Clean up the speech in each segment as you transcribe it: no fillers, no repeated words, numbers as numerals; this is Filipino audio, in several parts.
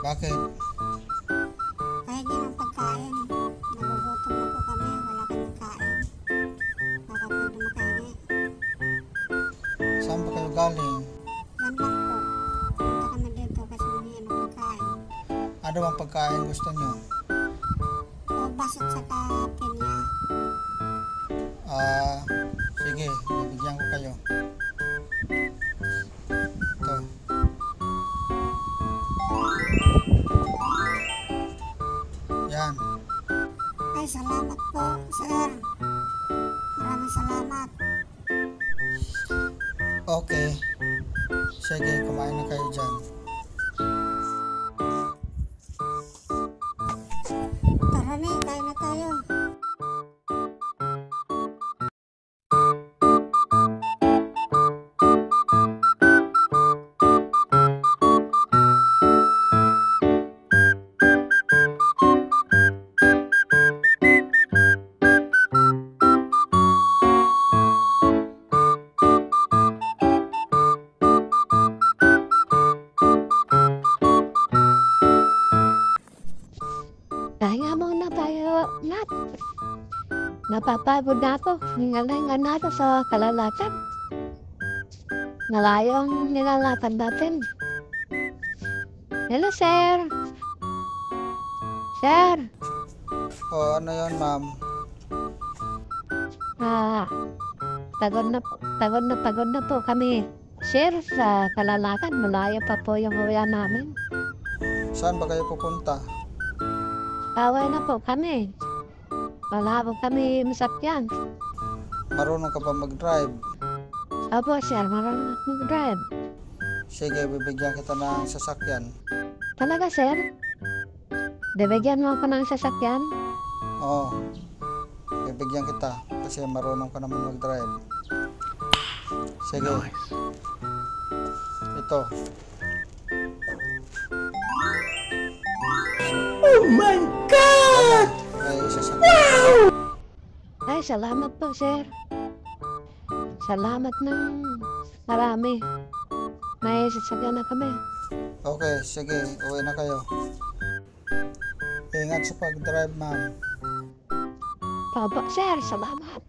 Bakit? Pahingi ng pagkain. Nagugutom na po kami. Wala kaming kain. Baka pwede makahingi. Saan ba kayo galing? Yan lang po. Punta kami dito kasi humingi ng pagkain. Ano bang pagkain gusto nyo? Ubas at saka pinya. Sige, bibigyan ko kayo. Ito. Yan. Ay, salamat po, sir. Maraming salamat. Okay. Sige, kumain na kayo dyan. Tara na, kain na tayo. Pahinga muna tayo, Nat. Napapagod na ako. Hingalingan natin sa kalalatan. Malayo ang nilalatan natin. Hello, sir. Sir. Ano yun, ma'am? Pagod na po kami. Sir, sa kalalatan, malayo pa po yung uwian namin. Saan ba kayo pupunta? Away na po kami. Wala po kami masakyan. Marunong ka ba mag-drive? Opo, sir, marunong ako mag-drive. Sige, bibigyan kita ng sasakyan. Talaga, sir? Bibigyan mo ako ng sasakyan? Oo. Bibigyan kita kasi marunong ka naman mag-drive. Sige. Nice. Ito. Oh my God! May sasakyan. Ay, salamat po, sir. Salamat ng marami. May sasakyan na kami. Okay, sige. Uwi na kayo. Ingat sa pag-drive, ma'am. Opo, sir, salamat.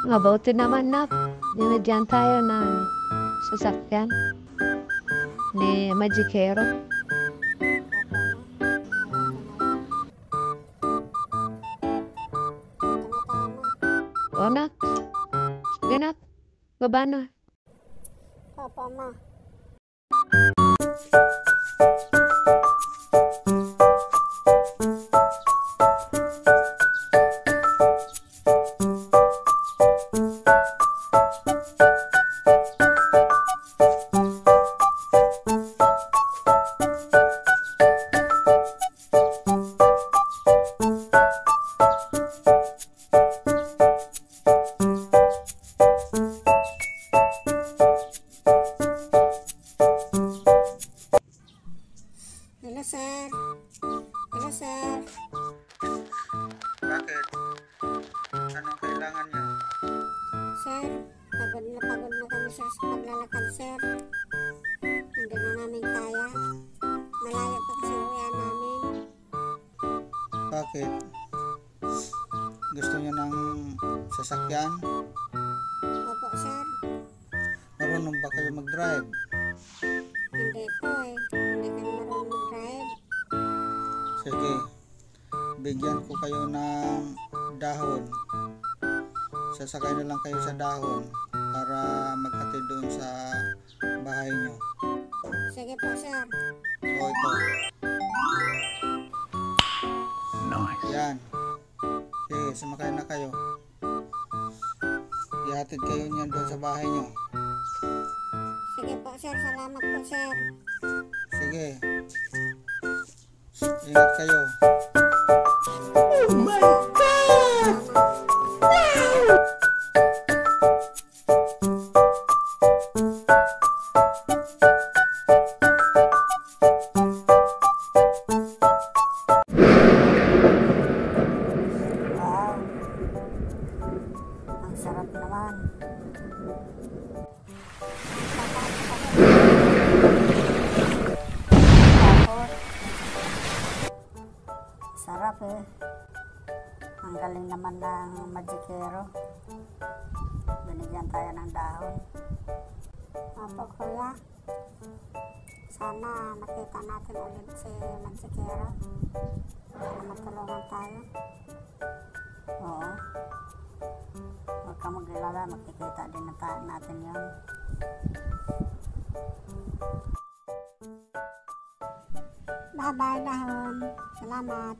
Mabuti naman na dinadyan tayo ng sasakyan ni Magikero. O, nak. Sige, nak. Baba na. Papa, ma. Hello, sir. Hello, sir. Bakit? Anong kailangan niyo? Sir, pagod na kami, sir, sa paglalakad, sir. Hindi na namin kaya. Malayo pa kasi uwian namin. Bakit? Gusto niyo ng sasakyan? Opo, sir. Marunong ba kayo mag-drive? Hindi po eh. Hindi kami marunong mag-drive. Sige. Bigyan ko kayo ng dahon. Sasakay na lang kayo sa dahon para maghatid doon sa bahay nyo. Sige po, sir. O ito. Nice. Yan. Sige, sumakay na kayo. Ihatid kayo niyan doon sa bahay nyo. Sige po, sir. Salamat po, sir. Sige. Ingat kayo. Oh my God! Wow. Ang sarap naman. Sige. Ang galing naman ng magikero. Binigyan tayo ng dahon. Opo, kuya. Sana makita natin ulit si magikero. Sana matulungan tayo. Oo. Huwag ka mag-alala, makikita din natin yun. Bye-bye, dahon. Salamat.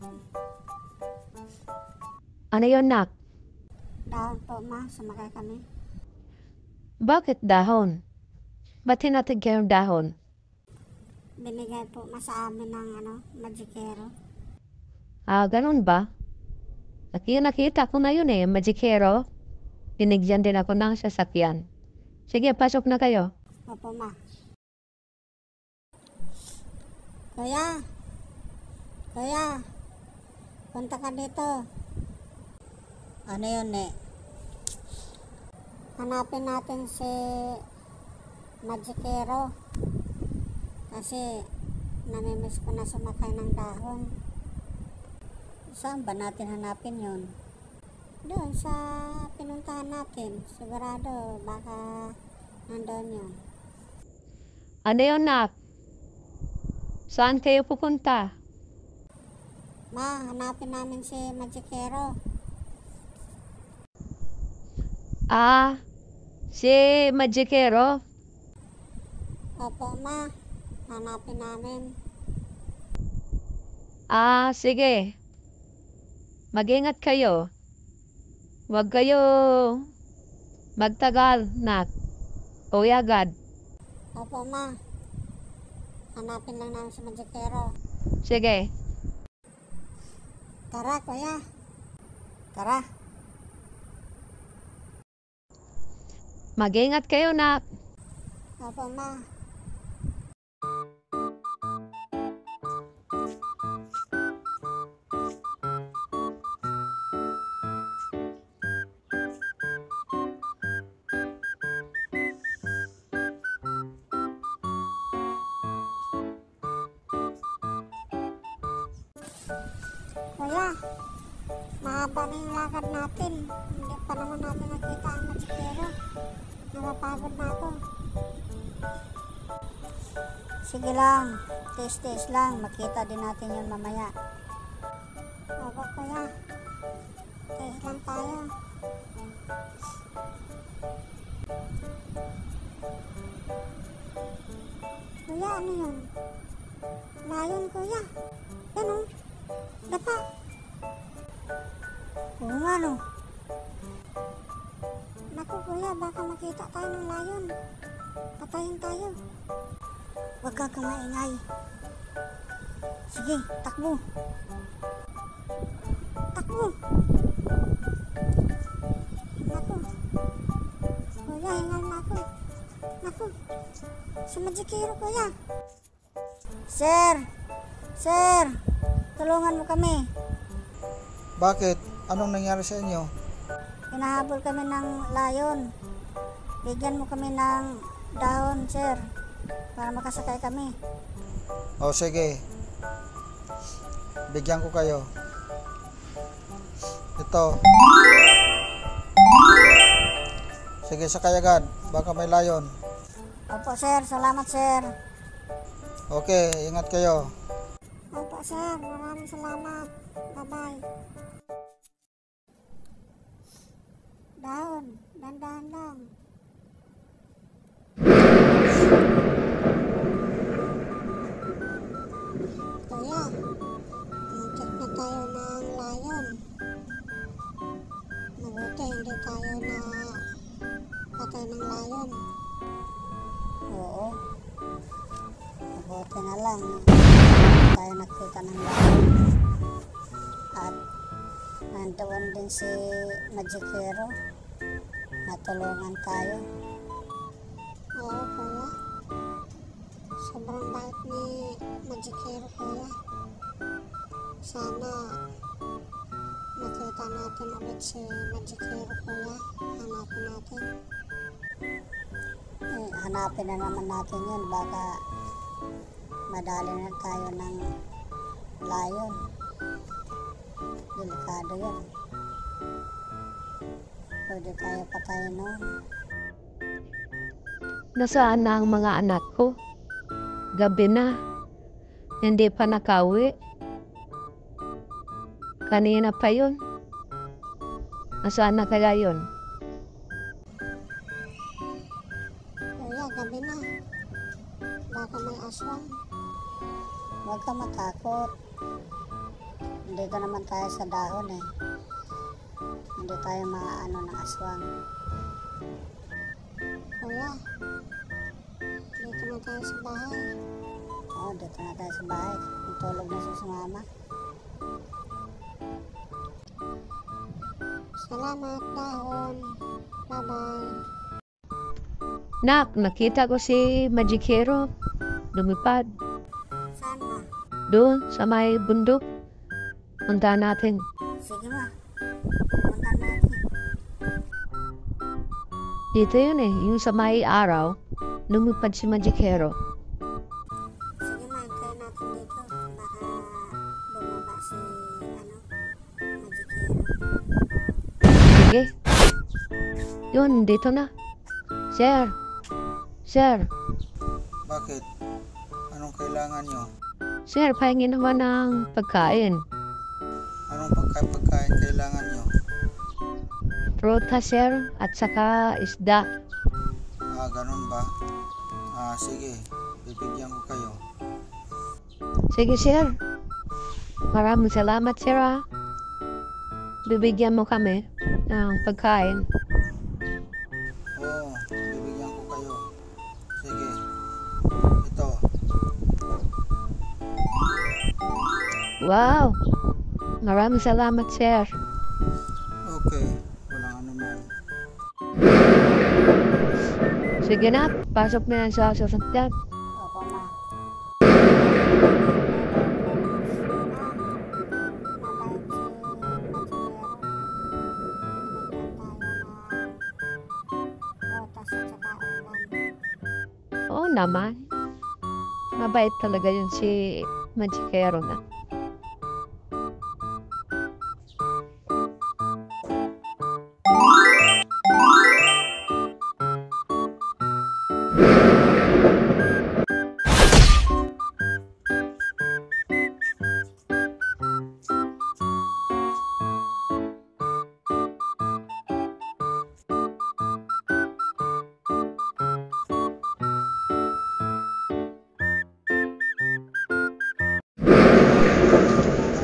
Ano yun, nak? Dahon po, ma. Sumakay kami. Bakit dahon? Ba't hinatid kayong dahon? Binigay po ma sa amin ng magikero. Ganun ba? Nakita ko na yun magikero. Binigyan din ako ng sasakyan. Sige, pasok na kayo. Opo, ma. Kuya. Kuya. Punta ka dito. Ano yun, Hanapin natin si magikero. Kasi namimiss ko na sumakay ng dahon. Saan ba natin hanapin yun? Doon sa pinuntahan natin. Sigurado baka nandoon yun. Ano yun, nak? Saan kayo pupunta? Ma, hanapin namin si magikero. Si magikero? Opo, ma. Hanapin namin. Sige. Mag-ingat kayo. Huwag kayo magtagal, nak. Uwi agad. Opo, ma. Hanapin lang namin si magikero. Sige. Tara, kuya. Tara. Mag-ingat kayo, nak. Opo, ma. Kuya, mahaba na yung lakad natin. Hindi pa naman natin nakita ang magikero. Napapagod na ako. Sige lang, tiis-tiis lang. Makita din natin yun mamaya. Opo, kuya. Tiis lang tayo. Kuya, ano yun? Layon, kuya. Yan o. Dapa. Oo nga, no. Naku, kuya, baka makita tayo ng layon. Patayin tayo. Huwag ka maingay. Sige, takbo. Takbo. Naku. Kuya, hingal na ako. Naku. Si magikero, kuya. Sir. Sir. Tulungan mo kami. Bakit? Anong nangyari sa inyo? Hinahabol kami ng layon. Bigyan mo kami ng dahon, sir, para makasakay kami. O sige. Bigyan ko kayo. Ito. Sige, sakay agad. Baka may layon. Opo, sir. Salamat, sir. Okay, ingat kayo. Opo, sir. Maraming salamat. Bye-bye. Dahon. Dandahan lang. Kaya, mag-check na tayo ng layon. Mabuti, hindi tayo na patay ng layon. Oo. Mabuti na lang. Tayo nakita ng layon. At nandoon din si magikero. Natulungan tayo. Oo, kuya. Sobrang bait ni magikero, kuya. Sana makita natin ulit si magikero, kuya. Hanapin natin. Hanapin na naman natin yun. Baka madali na tayo ng layon. Delikado yan. Pwede tayo patayin noon. Nasaan na ang mga anak ko? Gabi na. Hindi pa nakauwi. Kanina pa yun. Nasaan na kaya yun? Kuya, gabi na. Baka may aswang. Huwag ka matakot. Dito naman tayo sa dahon eh. Hindi tayo maaano ng aswang. Kuya, dito na tayo sa bahay. Oo, dito na tayo sa bahay. Tulog na si mama. Salamat, dahon. Bye-bye. Nak, nakita ko si Magikero. Lumipad. Saan ba? Doon, sa may bundok. Punta natin. Sige ma. Punta natin. Dito yun eh, yung sa may araw. Lumipad si Magikero. Sige ma, hintayin natin dito. Baka bumaba si, Magikero. Sige. Yun, dito na. Sir. Sir. Bakit? Anong kailangan nyo? Sir, pahingin naman ng pagkain. Anong pagkain kailangan nyo? Prutas, sir, at saka isda. Ganun ba? Sige. Bibigyan ko kayo. Sige, sir. Maraming salamat, sir, ah. Bibigyan mo kami ng pagkain. Oo, bibigyan ko kayo. Sige. Ito. Wow! Maraming salamat, sir. Okay. Walang anuman. Sige na, pasok na yan sa sasakyan. Opo ma. Oo naman. Mabait talaga yun si Magikero na.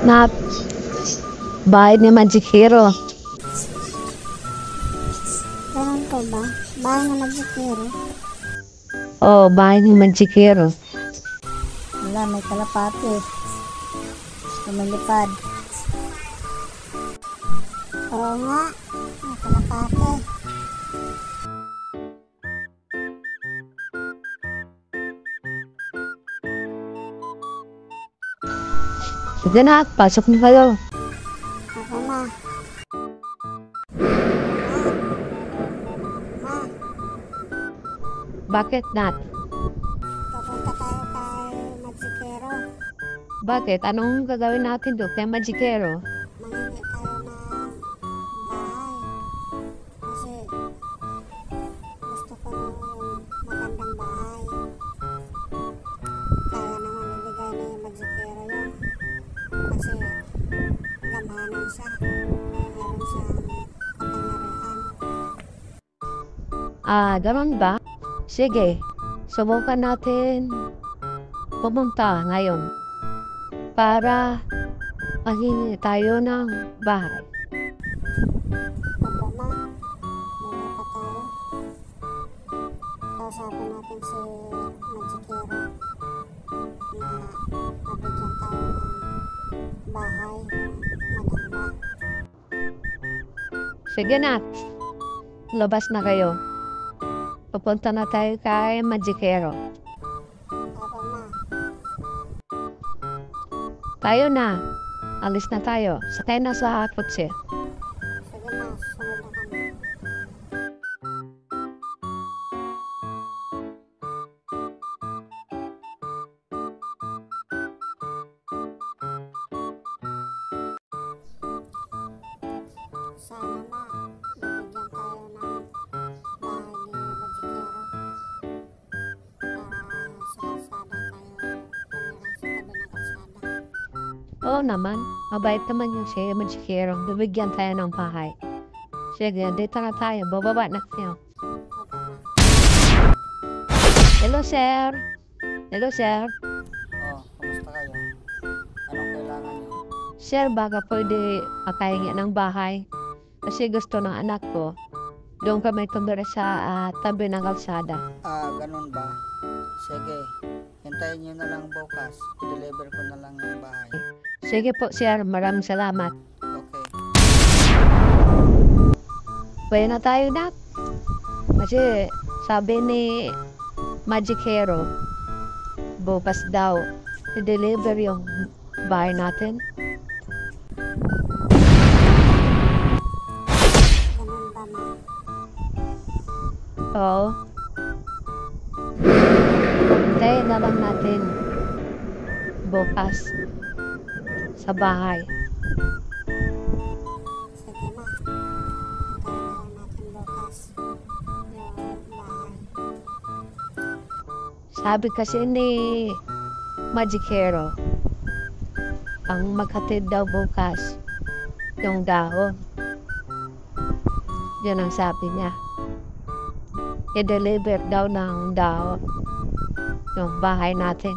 Na bahay ni Magikero. Ganun po ba? Bahay na Magikero? Oh, bahay ni Magikero. Wala, may kalapati. Lumilipad. Oo nga, may kalapati. Sige na, pasok na kayo. Ako ma. Ma, Bakit, Nat? papunta tayo kay Magikero. Bakit? Anong gagawin natin doon kay Magikero? Mangingi tayo ng bahay. Kasi gusto ko ng magandang bahay. Kaya naman ibigay ni Magikero yun. Kasi gamhanan siya. Meron siyang kapangyarihan. Ganun ba? Sige, subukan natin pumunta ngayon para maghingi tayo ng bahay. Opo ma, muli pa tayo. Kausapin natin si Magikero na mabigyan tayo ng bahay maganda. Sige na, labas na kayo. Pupunta na tayo kay Magikero. Opo ma, Tayo na. Alis na tayo. Sakay na sa kotse. sige ma, sunod na kami. Oo naman, mabait naman yung si Magikero. Bibigyan tayo ng bahay. Sige, dito na tayo. Bababa na tayo. Opo, ma. Hello, sir. Hello, sir. Oh, kumusta kayo? Anong kailangan niyo? Sir, baka pwede makahingi ng bahay. Kasi gusto ng anak ko. Doon kami tumira sa tabi ng kalsada. Ganun ba? Sige, hintayin niyo na lang bukas. I-deliver ko na lang yung bahay. Sige po, sir. Maraming salamat. Okay. Pwede na tayo, Nak. Kasi sabi ni Magikero, bukas daw, i-deliver yung bahay natin. Ganun ba, ma? Oo. Tayo na lang natin bukas sa bahay. Sige, ma. Hintayin na lang natin bukas yung bahay. Sabi kasi ni Magikero, ang maghatid daw bukas yung dahon. Yan ang sabi niya. I-deliver daw ng dahon yung bahay natin.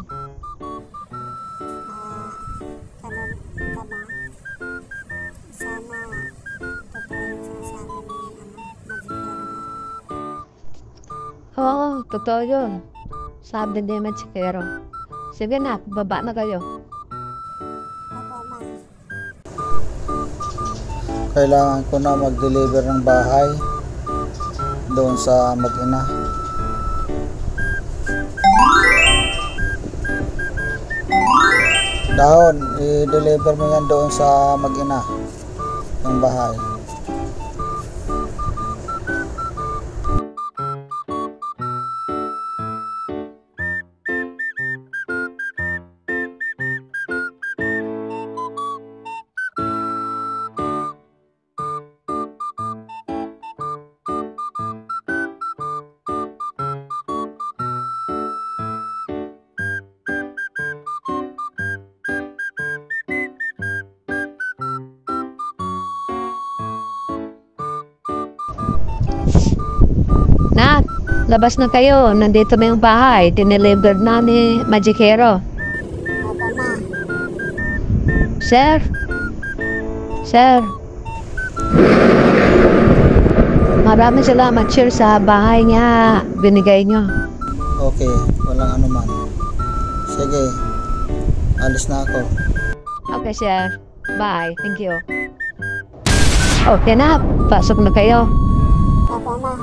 Ganun ba, ma? Sana totoo yung sinasabi ni Magikero, ma. Oo, totoo yun. Sabi ni Magikero. Sige na, baba na kayo. Opo, ma. Kailangan ko na mag-deliver ng bahay doon sa mag-ina. Dahon, i-deliver mo yan doon sa mag-ina ng bahay. Nak, labas na kayo. Nandito na yung bahay. Dineliver na ni Magikero. Opo, ma. Sir? Sir? Maraming salamat, sir, sa bahay niya binigay niyo. Okay, walang anuman. Sige, alis na ako. Okay, sir. Bye. Thank you. Okay na. Pasok na kayo. Opo, ma.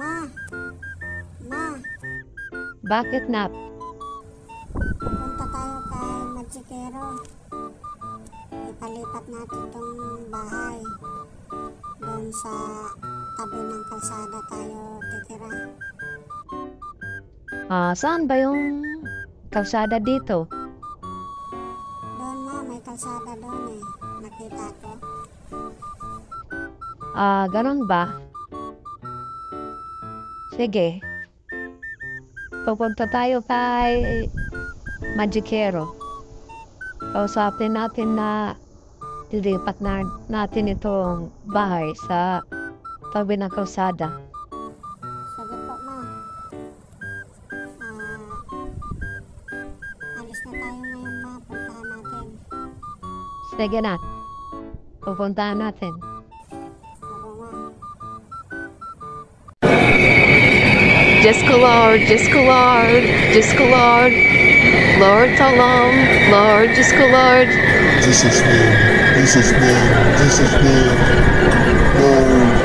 Ma. Ma. Bakit, Nap? Pupunta tayo kay Magikero. Ipalipat natin itong bahay. Doon sa tabi ng kalsada tayo titira. Saan ba yung kalsada dito? Doon, ma, may kalsada doon eh. Nakita ko. Ganon ba? Sige. Pupunta tayo kay Magikero. Kausapin natin na dilipat na natin itong bahay sa tabi ng kalsada. Sige po, ma. Alis na tayo ngayon, ma. Puntahan natin. Sige na. Pupuntahan natin. Opo, ma. Diyos ko Lord, Diyos ko Lord, Diyos ko Lord. Lord, tolong. Lord, Diyos ko Lord. Jesus name, Jesus name, Jesus name. Lord,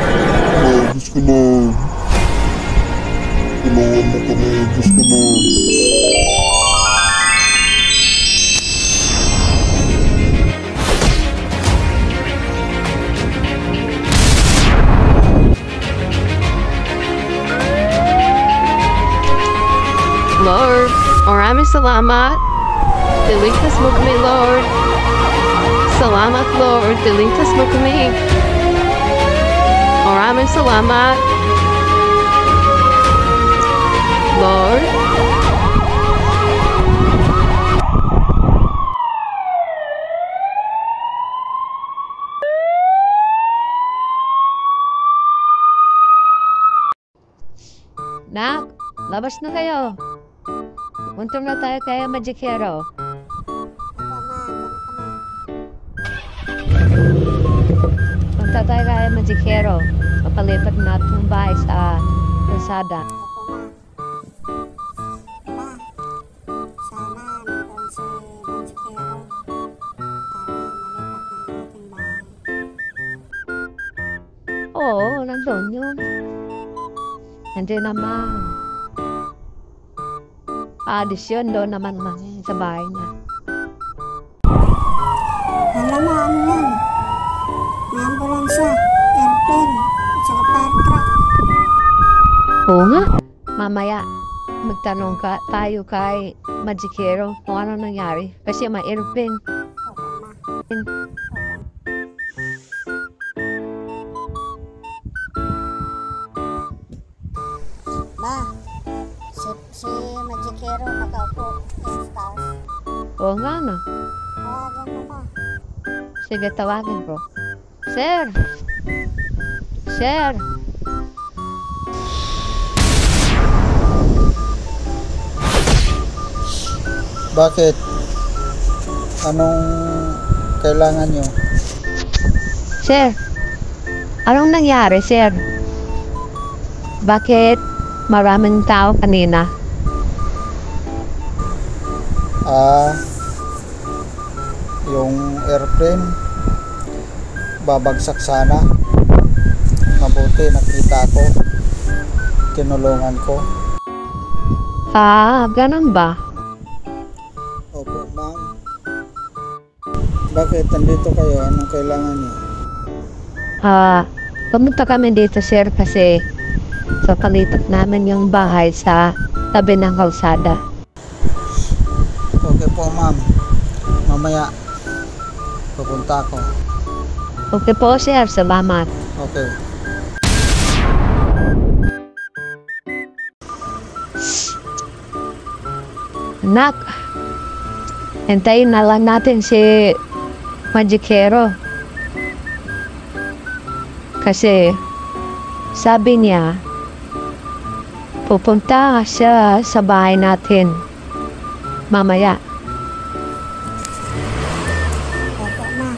Lord, Diyos ko Lord. Tulungan mo kami, Diyos ko Lord. Lord, maraming salamat. Diligtas mo kami, Lord. Salamat, Lord. Diligtas mo kami. Maraming salamat. Lord. Nak, labas na kayo. Punta na tayo kay Magikero. Punta tayo kay Magikero. Papalipat na itong bahay sa kalsada. Oo, nandun yun. Nandiyan naman. Adisyon doon naman sa bahay niya. Alam mo, ano yan? May ambulansya, airplane, at saka fire truck. Oo nga. Mamaya, magtanong tayo kay Magikero kung ano nangyari. Kasi may airplane. Ba, si Magikero nakaupo sa taas. Oo nga na. Tawagan mo ba? Sige, tawagin ko. Sir! Sir! Bakit? Anong kailangan nyo? Sir! Anong nangyari, sir? Bakit maraming tao kanina? Yung airplane babagsak sana. Mabuti nakita ko. Tinulungan ko. Ganun ba? Opo, ma'am. Bakit nandito kayo? Anong kailangan niyo? Pumunta kami dito, sir, kasi palipat namin yung bahay sa tabi ng kalsada. Okay po, ma'am. Mamaya pupunta ako. Okay po, sir. Salamat. Okay. Anak, hintayin na lang natin si Magikero. Kasi sabi niya, pupunta siya sa bahay natin mamaya. Opo, ma.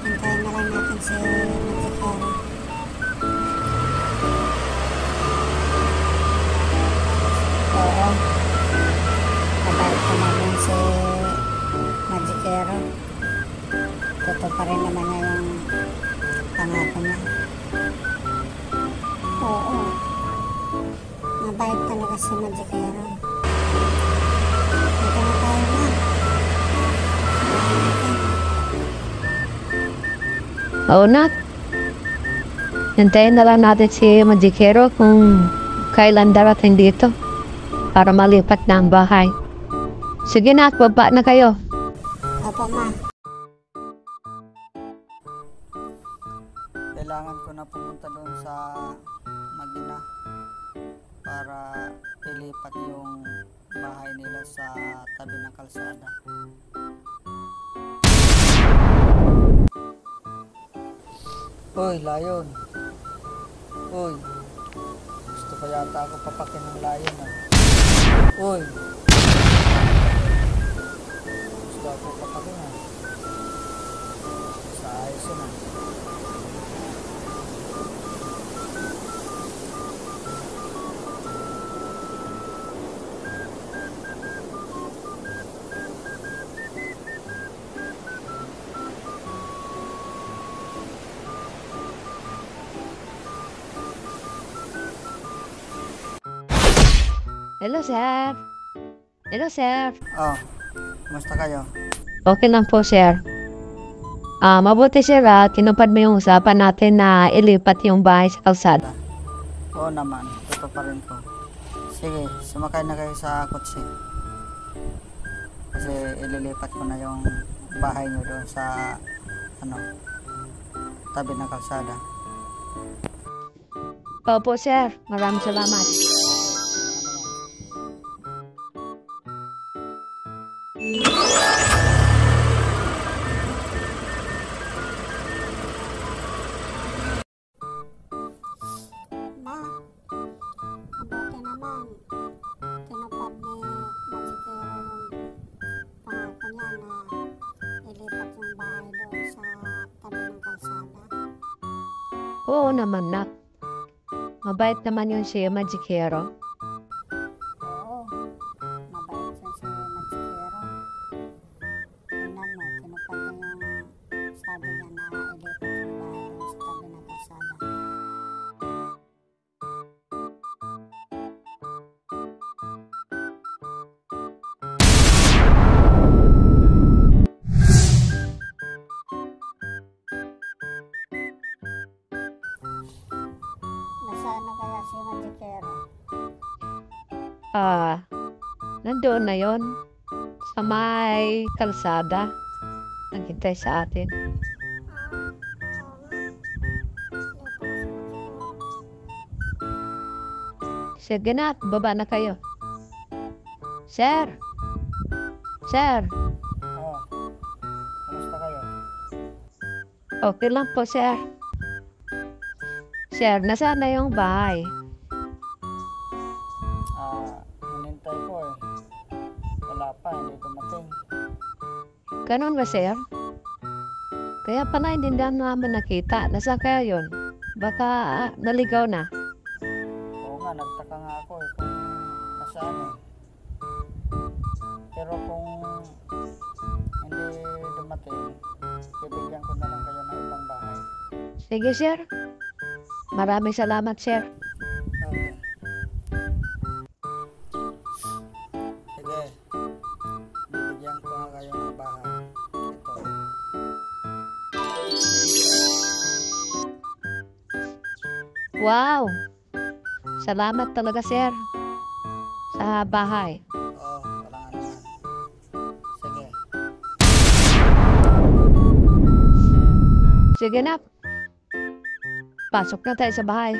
Hintayin na lang natin si Magikero. Oo. Mabait ko naman si Magikero. Totoo pa rin naman niya yung pangako niya. Oo. Mabait talaga si Magikero. Dito na tayo na. Oo, nak. Hintayin na lang natin si Magikero kung kailan darating dito para malipat na ang bahay. Sige, nak. Baba na kayo. Opo, ma. Kailangan ko na pumunta doon sa Magina para ilipat yung bahay nila sa tabi ng kalsada. Uy, layon. Uy. Gusto ko yata ako papakin ng layon, ah. Uy. Gusto ako papakin, ah. Sa ayos yun, ah. Hello, sir. Hello, sir. Oh, kumusta kayo? Okay lang po, sir. Mabuti, sir, tinupad mo yung usapan natin na ilipat yung bahay sa kalsada. Oo naman, totoo pa rin ko. Sige, sumakay na kayo sa kotse. Kasi ililipat ko na yung bahay nyo doon sa tabi ng kalsada. Opo, sir. Maraming salamat. Ma, mabuti naman. Tinupad ni Magikero yung pangako niya na ilipat yung bahay doon sa tabi ng kalsada. Oo naman, nak. Mabait naman yun si Magikero. Oo, mabait siya si Magikero. Tingnan mo, tinupad niya yung sabi niya na ilipat yung bahay doon sa tabi ng kalsada. Nasaan na kaya si Magikero? Nandoon na yon sa may kalsada. Naghintay sa atin. Sige na, baba na kayo. Sir! Sir! Oh, kumusta kayo? Okay lang po, sir. Sir, nasaan na yung bahay? Hinintay ko eh. Wala pa, hindi dumating. Ganun ba, sir? Kaya pala hindi namin nakita. Nasaan kaya yun? Baka naligaw na. Oo nga, nagtaka nga ako eh kung nasaan eh. Pero kung hindi dumating, bibigyan ko na lang kayo ng ibang bahay. Sige, sir. Maraming salamat, sir. Okay. Sige. Bibigyan ko nga kayo ng bahay. Ito. Wow! Salamat talaga, sir. Sa bahay. Oo, wala nga naman. Sige. Sige na. Pasok na tayo sa bahay.